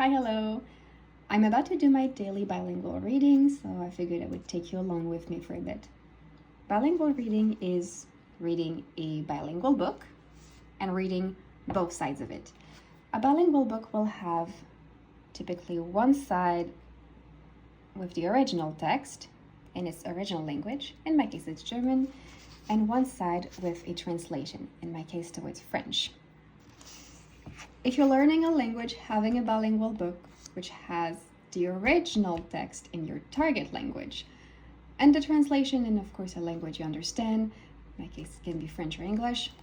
Hi, hello. I'm about to do my daily bilingual reading, so I figured I would take you along with me for a bit. Bilingual reading is reading a bilingual book and reading both sides of it. A bilingual book will have typically one side with the original text in its original language, in my case it's German, and one side with a translation, in my case towards French. If you're learning a language, having a bilingual book which has the original text in your target language and the translation in, of course, a language you understand, in my case it can be French or English,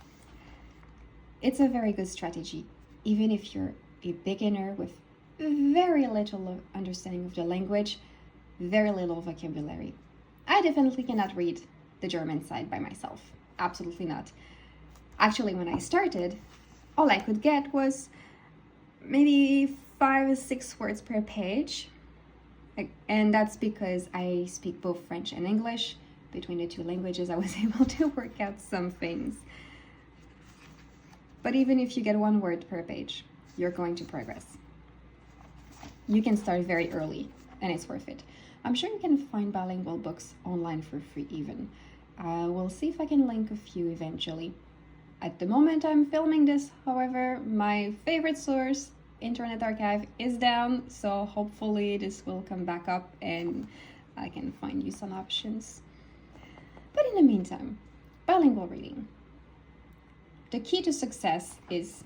it's a very good strategy, even if you're a beginner with very little understanding of the language, very little vocabulary. I definitely cannot read the German side by myself. Absolutely not. Actually, when I started, all I could get was maybe 5 or 6 words per page. And that's because I speak both French and English. Between the two languages, I was able to work out some things. But even if you get 1 word per page, you're going to progress. You can start very early, and it's worth it. I'm sure you can find bilingual books online for free even. We'll see if I can link a few eventually. At the moment I'm filming this, however, my favorite source, Internet Archive, is down, so hopefully this will come back up and I can find you some options. But in the meantime, bilingual reading. The key to success is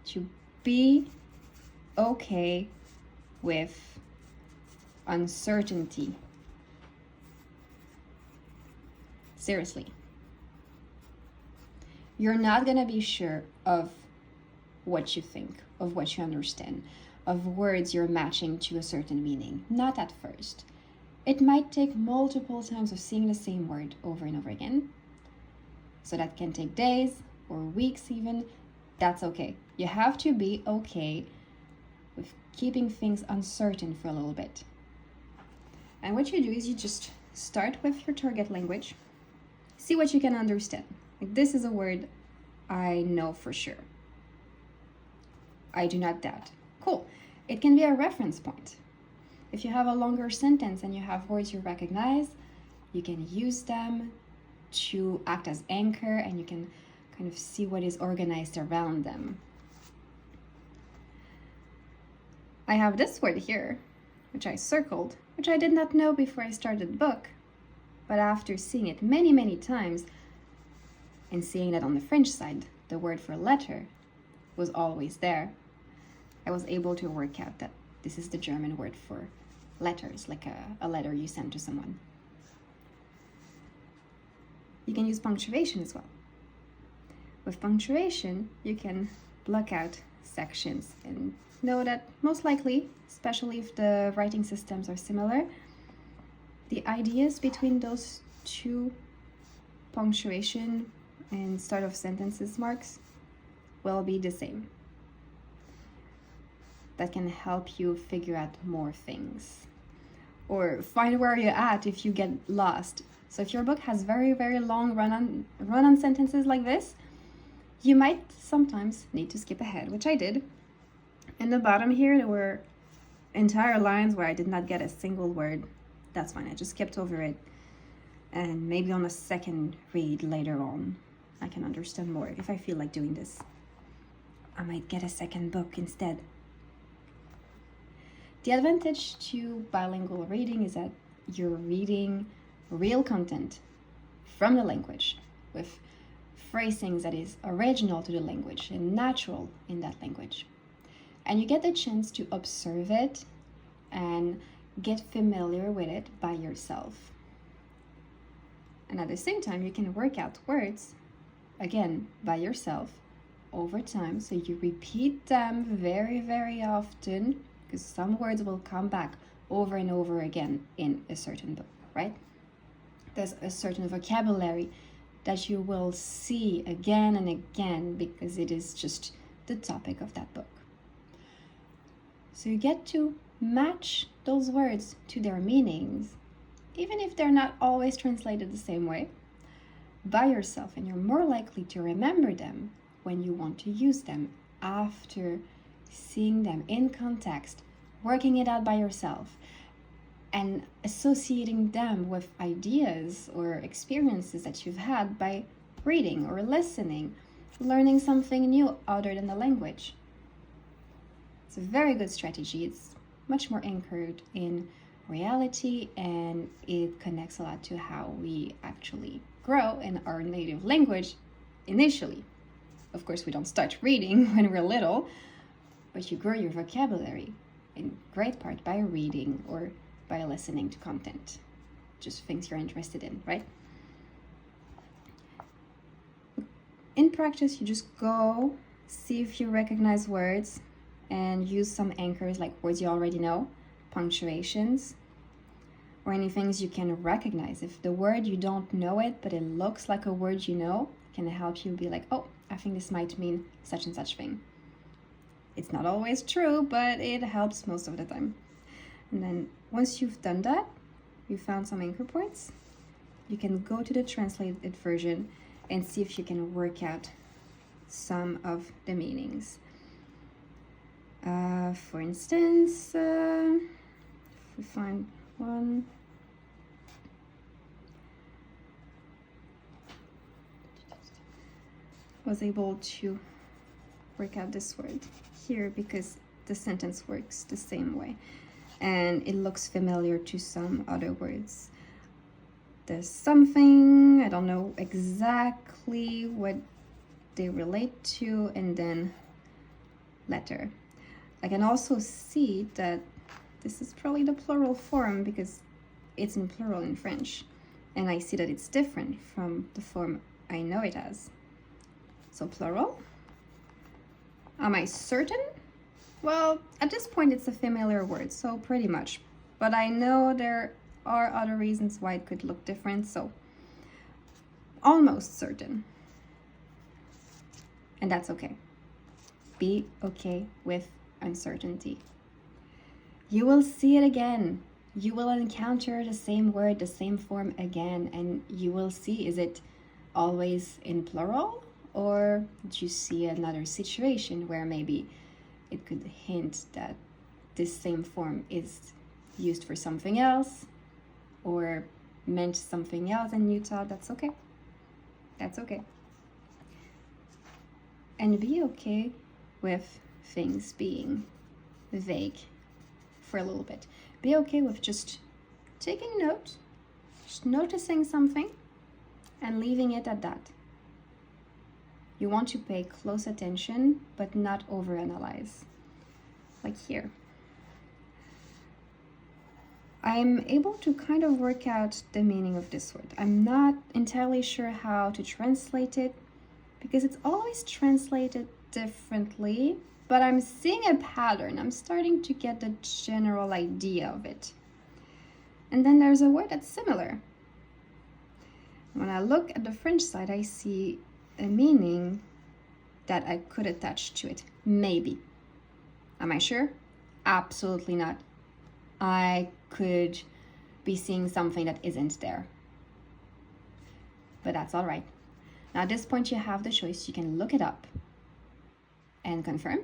to be okay with uncertainty. Seriously. You're not going to be sure of what you think, of what you understand, of words you're matching to a certain meaning. Not at first. It might take multiple times of seeing the same word over and over again. So that can take days or weeks even. That's okay. You have to be okay with keeping things uncertain for a little bit. And what you do is you just start with your target language. See what you can understand. Like, this is a word I know for sure. I do not doubt. Cool. It can be a reference point. If you have a longer sentence and you have words you recognize, you can use them to act as anchor and you can kind of see what is organized around them. I have this word here, which I circled, which I did not know before I started the book. But after seeing it many, many times, and seeing that on the French side, the word for letter was always there, I was able to work out that this is the German word for letters, like a letter you send to someone. You can use punctuation as well. With punctuation, you can block out sections and know that most likely, especially if the writing systems are similar, the ideas between those two punctuation and start of sentences marks will be the same. That can help you figure out more things or find where you're at if you get lost. So if your book has very, very long run-on sentences like this, you might sometimes need to skip ahead, which I did. In the bottom here, there were entire lines where I did not get a single word. That's fine, I just skipped over it. And maybe on a second read later on, I can understand more. If I feel like doing this, I might get a second book instead. The advantage to bilingual reading is that you're reading real content from the language with phrasings that is original to the language and natural in that language. And you get the chance to observe it and get familiar with it by yourself. And at the same time, you can work out words, again, by yourself over time. So you repeat them very, very often because some words will come back over and over again in a certain book, right? There's a certain vocabulary that you will see again and again because it is just the topic of that book. So you get to match those words to their meanings, even if they're not always translated the same way, by yourself, and you're more likely to remember them when you want to use them after seeing them in context, working it out by yourself, and associating them with ideas or experiences that you've had by reading or listening, learning something new other than the language. It's a very good strategy. It's much more anchored in reality, and it connects a lot to how we actually grow in our native language initially. Of course, we don't start reading when we're little, but you grow your vocabulary in great part by reading or by listening to content, just things you're interested in, right? In practice, you just go see if you recognize words and use some anchors like words you already know, punctuations, or any things you can recognize. If the word you don't know it, but it looks like a word you know, can help you be like, oh, I think this might mean such and such thing. It's not always true, but it helps most of the time. And then once you've done that, you found some anchor points, you can go to the translated version and see if you can work out some of the meanings. For instance, if we find one, was able to work out this word here because the sentence works the same way and it looks familiar to some other words. There's something, I don't know exactly what they relate to, and then letter. I can also see that this is probably the plural form because it's in plural in French, and I see that it's different from the form I know it as. So plural. Am I certain? Well, at this point it's a familiar word, so pretty much. But I know there are other reasons why it could look different, so almost certain. And that's okay. Be okay with uncertainty. You will see it again. You will encounter the same word, the same form again, and you will see, is it always in plural? Or did you see another situation where maybe it could hint that this same form is used for something else or meant something else, and you thought that's okay. That's okay. And be okay with things being vague for a little bit. Be okay with just taking note, just noticing something and leaving it at that. You want to pay close attention, but not overanalyze. Like here. I'm able to kind of work out the meaning of this word. I'm not entirely sure how to translate it because it's always translated differently, but I'm seeing a pattern. I'm starting to get the general idea of it. And then there's a word that's similar. When I look at the French side, I see a meaning that I could attach to it. Maybe. Am I sure? Absolutely not. I could be seeing something that isn't there. But that's all right. Now at this point you have the choice. You can look it up and confirm.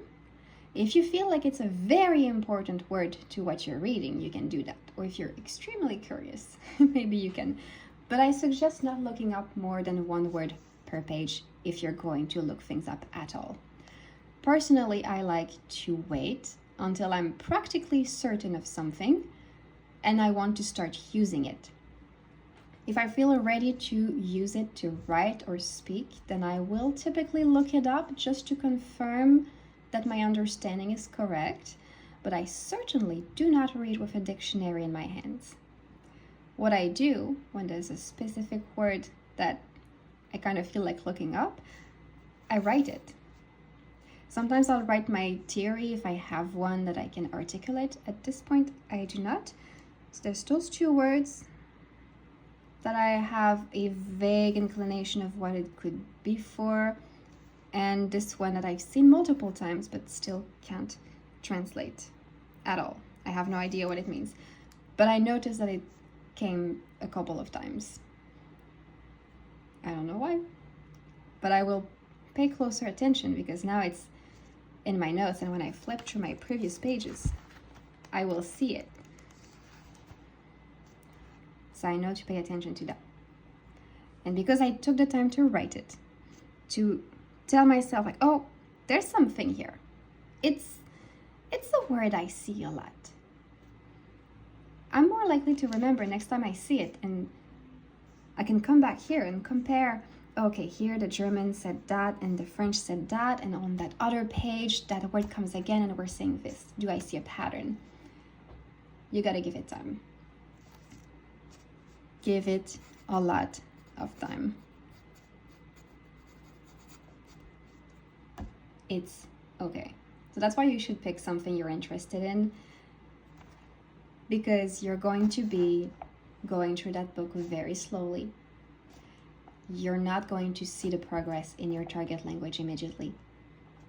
If you feel like it's a very important word to what you're reading, you can do that. Or if you're extremely curious, maybe you can. But I suggest not looking up more than one word per page if you're going to look things up at all. Personally, I like to wait until I'm practically certain of something and I want to start using it. If I feel ready to use it to write or speak, then I will typically look it up just to confirm that my understanding is correct, but I certainly do not read with a dictionary in my hands. What I do when there's a specific word that I kind of feel like looking up, I write it. Sometimes I'll write my theory if I have one that I can articulate. At this point, I do not. So there's those two words that I have a vague inclination of what it could be for, and this one that I've seen multiple times but still can't translate at all. I have no idea what it means, but I noticed that it came a couple of times. I don't know why, but I will pay closer attention because now it's in my notes, and when I flip through my previous pages, I will see it. So I know to pay attention to that. And because I took the time to write it, to tell myself like, oh, there's something here. It's a word I see a lot. I'm more likely to remember next time I see it, and I can come back here and compare. Okay, here the German said that and the French said that, and on that other page that word comes again and we're saying this. Do I see a pattern? You gotta give it time. Give it a lot of time. It's okay. So that's why you should pick something you're interested in, because you're going to be going through that book very slowly. You're not going to see the progress in your target language immediately.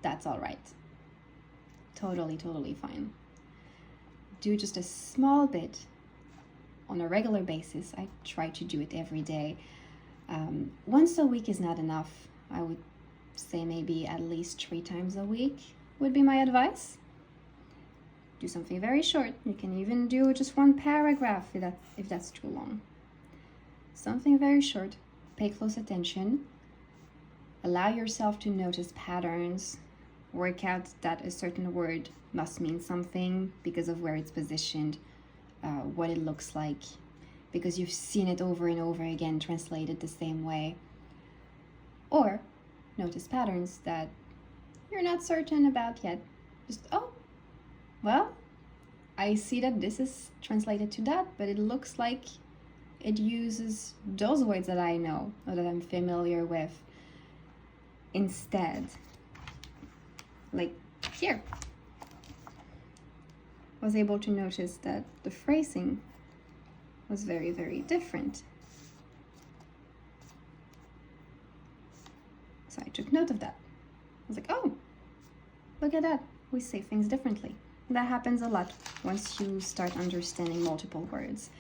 That's all right. Totally fine. Do just a small bit on a regular basis. I try to do it every day. Once a week is not enough. I would say maybe at least 3 times a week would be my advice. Do something very short. You can even do just 1 paragraph if that's too long. Something very short. Pay close attention. Allow yourself to notice patterns. Work out that a certain word must mean something because of where it's positioned, what it looks like, because you've seen it over and over again translated the same way. Or notice patterns that you're not certain about yet. Just, oh, well, I see that this is translated to that, but it looks like it uses those words that I know or that I'm familiar with instead. Like here, I was able to notice that the phrasing was very, very different. So I took note of that. I was like, oh, look at that. We say things differently. That happens a lot once you start understanding multiple words.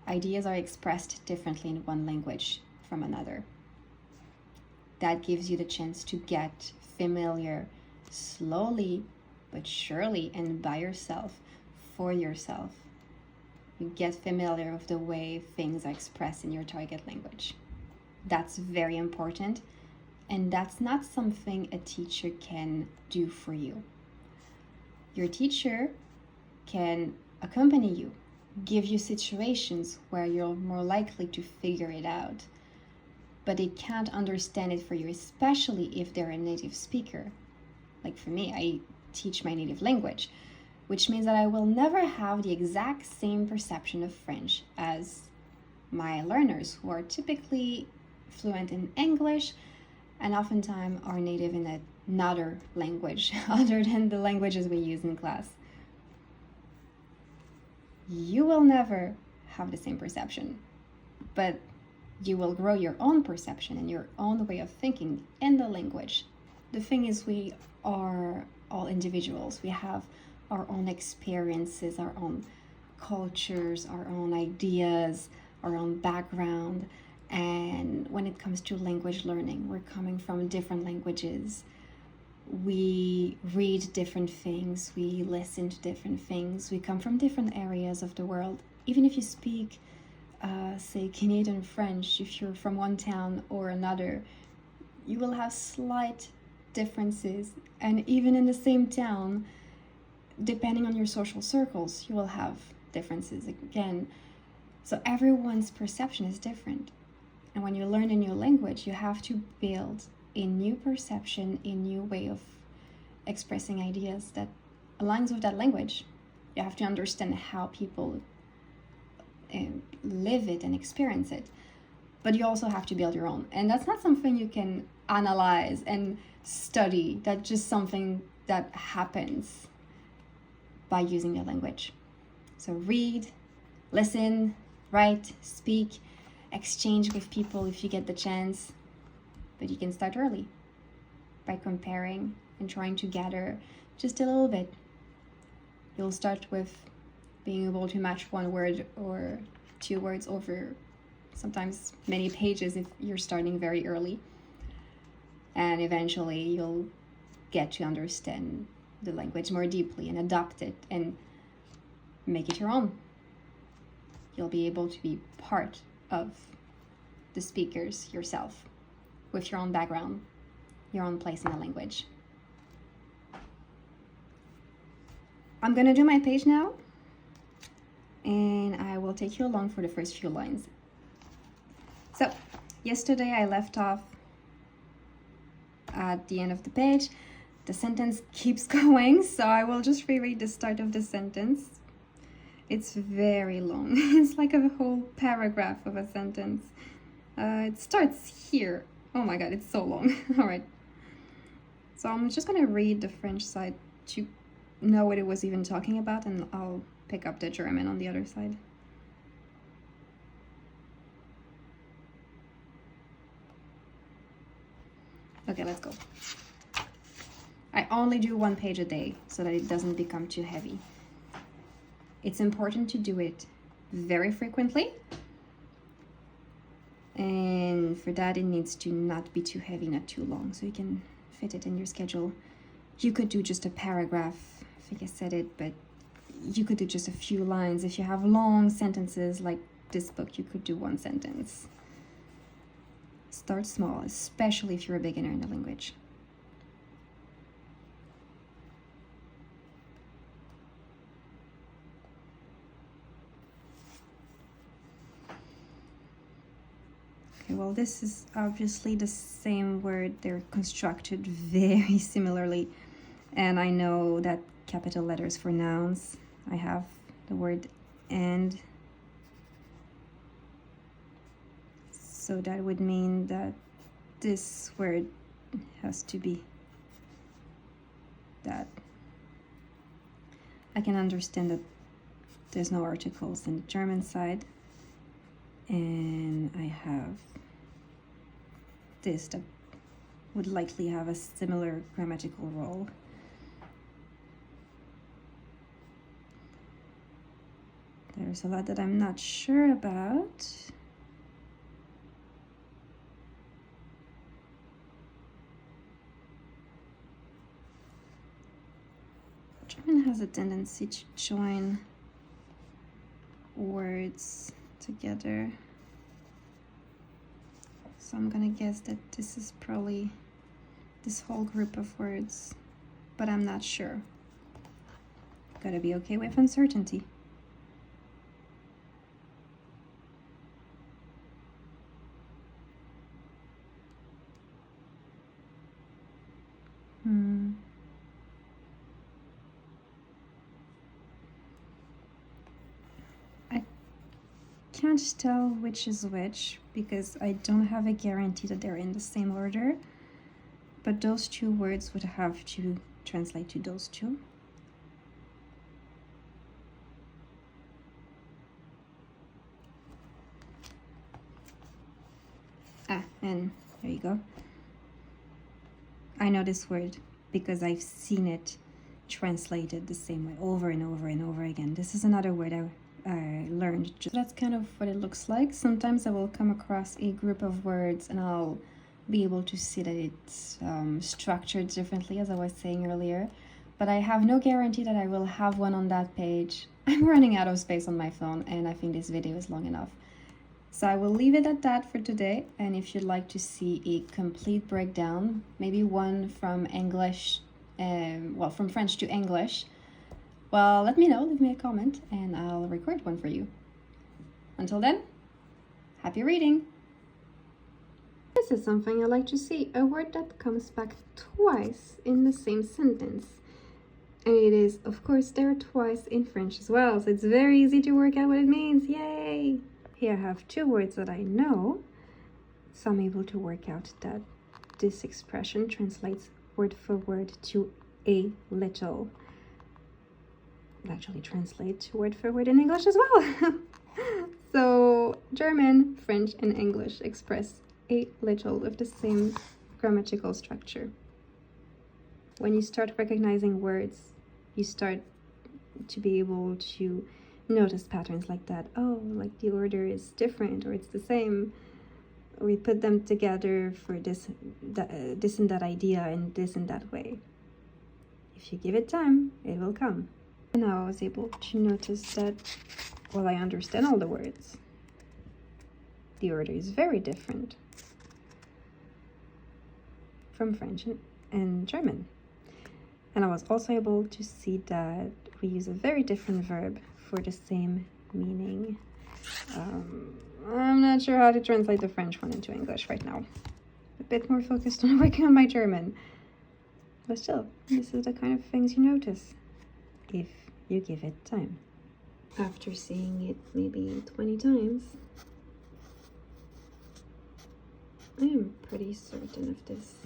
Ideas are expressed differently in one language from another. That gives you the chance to get familiar slowly but surely and by yourself, for yourself. You get familiar with the way things are expressed in your target language. That's very important, and that's not something a teacher can do for you. Your teacher can accompany you, give you situations where you're more likely to figure it out, but they can't understand it for you, especially if they're a native speaker. Like for me, I teach my native language, which means that I will never have the exact same perception of French as my learners, who are typically fluent in English and oftentimes are native in another language other than the languages we use in class. You will never have the same perception, but you will grow your own perception and your own way of thinking in the language. The thing is, we are all individuals. We have our own experiences, our own cultures, our own ideas, our own background. And when it comes to language learning, we're coming from different languages. We read different things, we listen to different things, we come from different areas of the world. Even if you speak, say, Canadian French, if you're from one town or another, you will have slight differences. And even in the same town, depending on your social circles, you will have differences again. So everyone's perception is different. And when you learn a new language, you have to build a new perception, a new way of expressing ideas that aligns with that language. You have to understand how people live it and experience it. But you also have to build your own. And that's not something you can analyze and study. That's just something that happens by using the language. So read, listen, write, speak, exchange with people if you get the chance. But you can start early by comparing and trying to gather just a little bit. You'll start with being able to match one word or 2 words over sometimes many pages if you're starting very early. And eventually you'll get to understand the language more deeply and adopt it and make it your own. You'll be able to be part of the speakers yourself, with your own background, your own place in the language. I'm gonna do my page now, and I will take you along for the first few lines. So, yesterday I left off at the end of the page. The sentence keeps going, so I will just reread the start of the sentence. It's very long. It's like a whole paragraph of a sentence. It starts here. Oh my god, it's so long. All right. So I'm just gonna read the French side to know what it was even talking about, and I'll pick up the German on the other side. Okay, let's go. I only do one page a day so that it doesn't become too heavy. It's important to do it very frequently. And for that, it needs to not be too heavy, not too long, so you can fit it in your schedule. You could do just a paragraph, I think I said it, but you could do just a few lines. If you have long sentences like this book, you could do one sentence. Start small, especially if you're a beginner in the language. Okay, well, this is obviously the same word. They're constructed very similarly. And I know that capital letters for nouns. I have the word and. So that would mean that this word has to be that. I can understand that there's no articles in the German side. And I have this that would likely have a similar grammatical role. There's a lot that I'm not sure about. German has a tendency to join words together. So I'm gonna guess that this is probably this whole group of words, but I'm not sure. Gotta be okay with uncertainty. Can't tell which is which because I don't have a guarantee that they're in the same order, but those two words would have to translate to those two. And there you go. I know this word because I've seen it translated the same way over and over and over again. This is another word I learned. So that's kind of what it looks like. Sometimes I will come across a group of words and I'll be able to see that it's structured differently, as I was saying earlier, but I have no guarantee that I will have one on that page. I'm running out of space on my phone, and I think this video is long enough. So I will leave it at that for today, and if you'd like to see a complete breakdown, maybe one from English, from French to English, well, let me know, leave me a comment, and I'll record one for you. Until then, happy reading! This is something I like to see, a word that comes back twice in the same sentence. And it is, of course, there twice in French as well, so it's very easy to work out what it means. Yay! Here I have two words that I know, so I'm able to work out that this expression translates word for word to a little. It actually translates word for word in English as well. So German, French, and English express a little with the same grammatical structure. When you start recognizing words, you start to be able to notice patterns like that. Oh, like the order is different, or it's the same. We put them together for this and that idea in this and that way. If you give it time, it will come. And I was able to notice that while I understand all the words, the order is very different from French and German. And I was also able to see that we use a very different verb for the same meaning. I'm not sure how to translate the French one into English right now. A bit more focused on working on my German. But still, this is the kind of things you notice if you give it time. After seeing it maybe 20 times, I am pretty certain of this.